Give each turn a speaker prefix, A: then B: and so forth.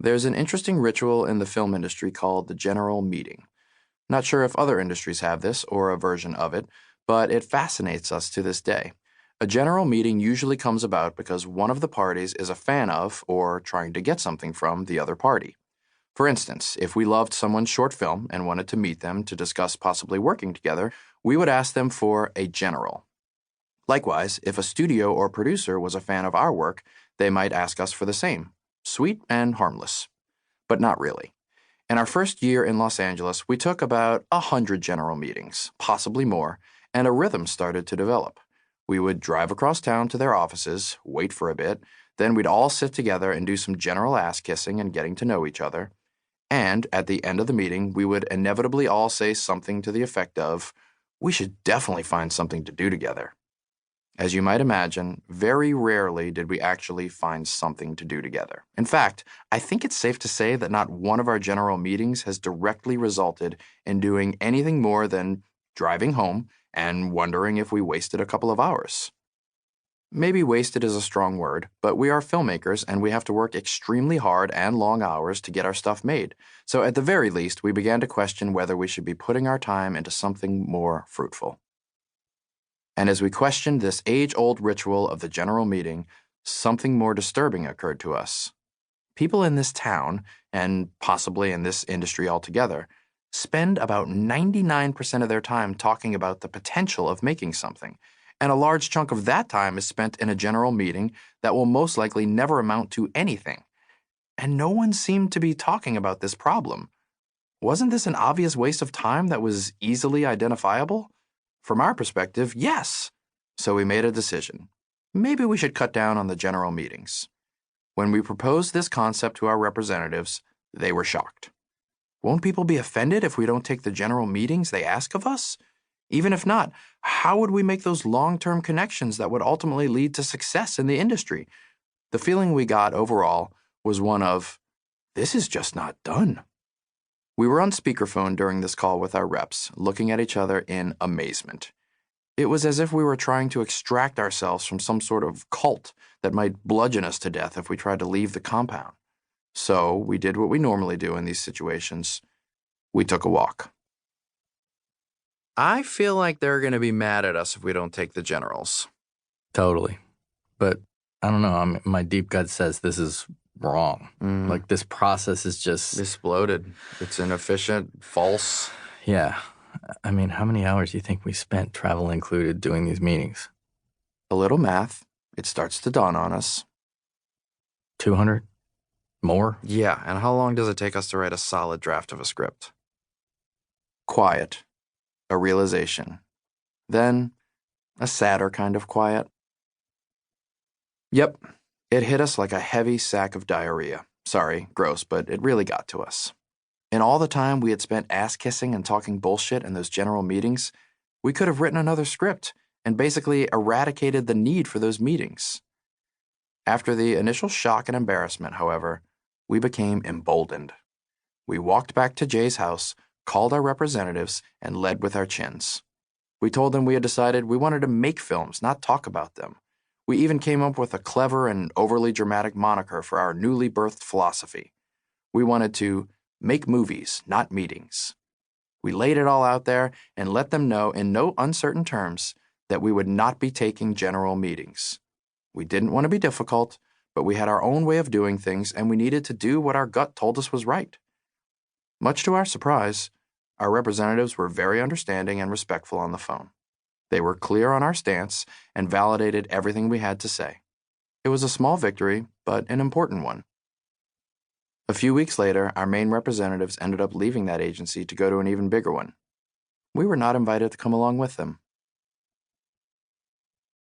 A: There's an interesting ritual in the film industry called the general meeting. Not sure if other industries have this or a version of it, but it fascinates us to this day. A general meeting usually comes about because one of the parties is a fan of or trying to get something from the other party. For instance, if we loved someone's short film and wanted to meet them to discuss possibly working together, we would ask them for a general. Likewise, if a studio or producer was a fan of our work, they might ask us for the same. Sweet and harmless. But not really. In our first year in Los Angeles, we took about 100 general meetings, possibly more, and a rhythm started to develop. We would drive across town to their offices, wait for a bit, then we'd all sit together and do some general ass-kissing and getting to know each other. And at the end of the meeting, we would inevitably all say something to the effect of, "We should definitely find something to do together." As you might imagine, very rarely did we actually find something to do together. In fact, I think it's safe to say that not one of our general meetings has directly resulted in doing anything more than driving home and wondering if we wasted a couple of hours. Maybe wasted is a strong word, but we are filmmakers and we have to work extremely hard and long hours to get our stuff made. So at the very least, we began to question whether we should be putting our time into something more fruitful. And as we questioned this age-old ritual of the general meeting, something more disturbing occurred to us. People in this town, and possibly in this industry altogether, spend about 99% of their time talking about the potential of making something, and a large chunk of that time is spent in a general meeting that will most likely never amount to anything. And no one seemed to be talking about this problem. Wasn't this an obvious waste of time that was easily identifiable? From our perspective, yes. So we made a decision. Maybe we should cut down on the general meetings. When we proposed this concept to our representatives, they were shocked. Won't people be offended if we don't take the general meetings they ask of us? Even if not, how would we make those long-term connections that would ultimately lead to success in the industry? The feeling we got overall was one of, this is just not done. We were on speakerphone during this call with our reps, looking at each other in amazement. It was as if we were trying to extract ourselves from some sort of cult that might bludgeon us to death if we tried to leave the compound. So we did what we normally do in these situations. We took a walk. I feel like they're going to be mad at us if we don't take the generals.
B: Totally. But I don't know. My deep gut says this is wrong. Like, this process is just
A: exploded. It's inefficient, false.
B: Yeah. I mean, how many hours do you think we spent, travel included, doing these meetings?
A: A little math. It starts to dawn on us.
B: 200? More?
A: Yeah, and how long does it take us to write a solid draft of a script? Quiet. A realization. Then, a sadder kind of quiet. Yep. It hit us like a heavy sack of diarrhea. Sorry, gross, but it really got to us. In all the time we had spent ass-kissing and talking bullshit in those general meetings, we could have written another script and basically eradicated the need for those meetings. After the initial shock and embarrassment, however, we became emboldened. We walked back to Jay's house, called our representatives, and led with our chins. We told them we had decided we wanted to make films, not talk about them. We even came up with a clever and overly dramatic moniker for our newly birthed philosophy. We wanted to make movies, not meetings. We laid it all out there and let them know in no uncertain terms that we would not be taking general meetings. We didn't want to be difficult, but we had our own way of doing things and we needed to do what our gut told us was right. Much to our surprise, our representatives were very understanding and respectful on the phone. They were clear on our stance and validated everything we had to say. It was a small victory, but an important one. A few weeks later, our main representatives ended up leaving that agency to go to an even bigger one. We were not invited to come along with them.